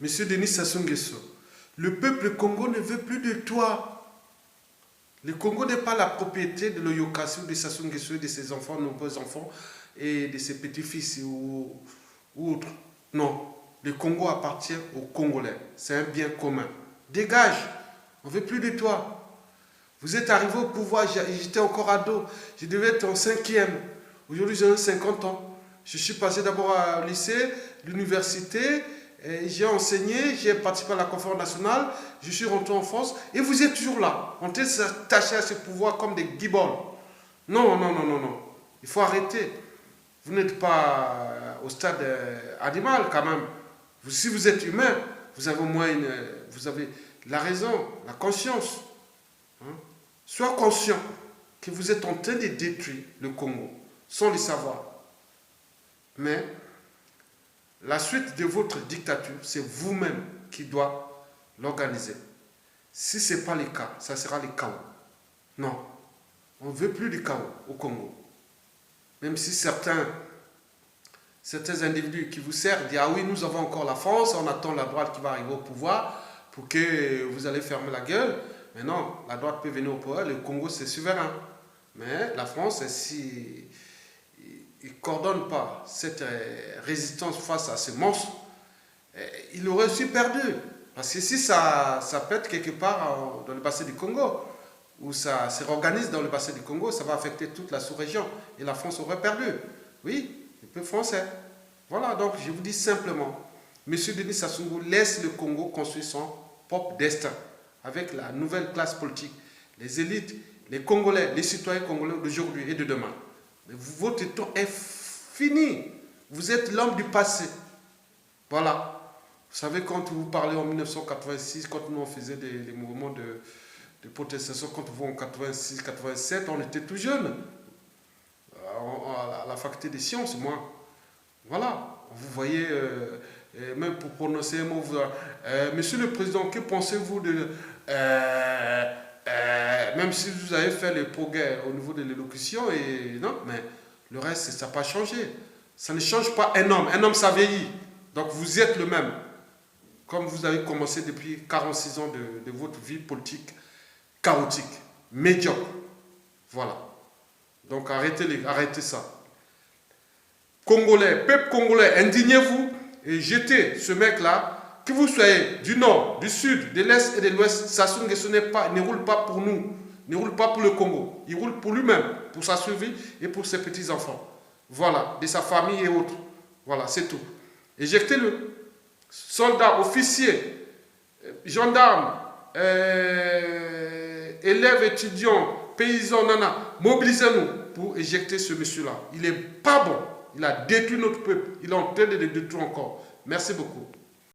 Monsieur Denis Sassou Nguesso, le peuple Congo ne veut plus de toi. Le Congo n'est pas la propriété de l'Oyokasi ou de Sassou Nguesso et de ses enfants, nombreux enfants, et de ses petits-fils ou autres. Non, le Congo appartient aux Congolais. C'est un bien commun. Dégage, on ne veut plus de toi. Vous êtes arrivé au pouvoir, j'étais encore ado, je devais être en 5e. Aujourd'hui, j'ai 50 ans. Je suis passé d'abord au lycée, l'université, j'ai enseigné, j'ai participé à la conférence nationale, je suis rentré en France, et vous êtes toujours là, en train de s'attacher à ce pouvoir comme des guibolles. Non, non, non, non, non. Il faut arrêter. Vous n'êtes pas au stade animal quand même. Si vous êtes humain, vous avez au moins vous avez la raison, la conscience. Hein? Sois conscient que vous êtes en train de détruire le Congo, sans le savoir. Mais la suite de votre dictature, c'est vous-même qui doit l'organiser. Si ce n'est pas le cas, ça sera le chaos. Non, on ne veut plus de chaos au Congo. Même si certains individus qui vous servent disent « Ah oui, nous avons encore la France, on attend la droite qui va arriver au pouvoir pour que vous allez fermer la gueule. » Mais non, la droite peut venir au pouvoir, le Congo c'est souverain. Mais la France, si il ne coordonne pas cette résistance face à ces monstres, il aurait aussi perdu. Parce que si ça pète quelque part dans le bassin du Congo, ou ça se réorganise dans le bassin du Congo, ça va affecter toute la sous-région. Et la France aurait perdu. Oui, le peuple français. Voilà, donc je vous dis simplement, M. Denis Sassou Nguesso laisse le Congo construire son propre destin, avec la nouvelle classe politique, les élites, les Congolais, les citoyens congolais d'aujourd'hui et de demain. Mais votre temps est fini. Vous êtes l'homme du passé. Voilà. Vous savez, quand vous parlez en 1986, quand nous on faisait des mouvements de protestation, quand vous en 86, 87, on était tout jeunes. À la faculté des sciences, moi. Voilà. Vous voyez, même pour prononcer un mot, Monsieur le Président, que pensez-vous de... même si vous avez fait les progrès au niveau de l'élocution, non, mais le reste, ça n'a pas changé. Ça ne change pas un homme ça vieillit. Donc vous êtes le même. Comme vous avez commencé depuis 46 ans de votre vie politique chaotique, médiocre. Voilà. Donc arrêtez ça. Congolais, peuple congolais, indignez-vous et jetez ce mec-là, que vous soyez du nord, du sud, de l'est et de l'ouest, Sassou Nguesso ne roule pas pour nous, ne roule pas pour le Congo. Il roule pour lui-même, pour sa survie et pour ses petits-enfants. Voilà, de sa famille et autres. Voilà, c'est tout. Éjectez-le. Soldats, officiers, gendarmes, élèves, étudiants, paysans, nana, mobilisez-nous pour éjecter ce monsieur-là. Il n'est pas bon. Il a détruit notre peuple. Il est en train de le détruire encore. Merci beaucoup.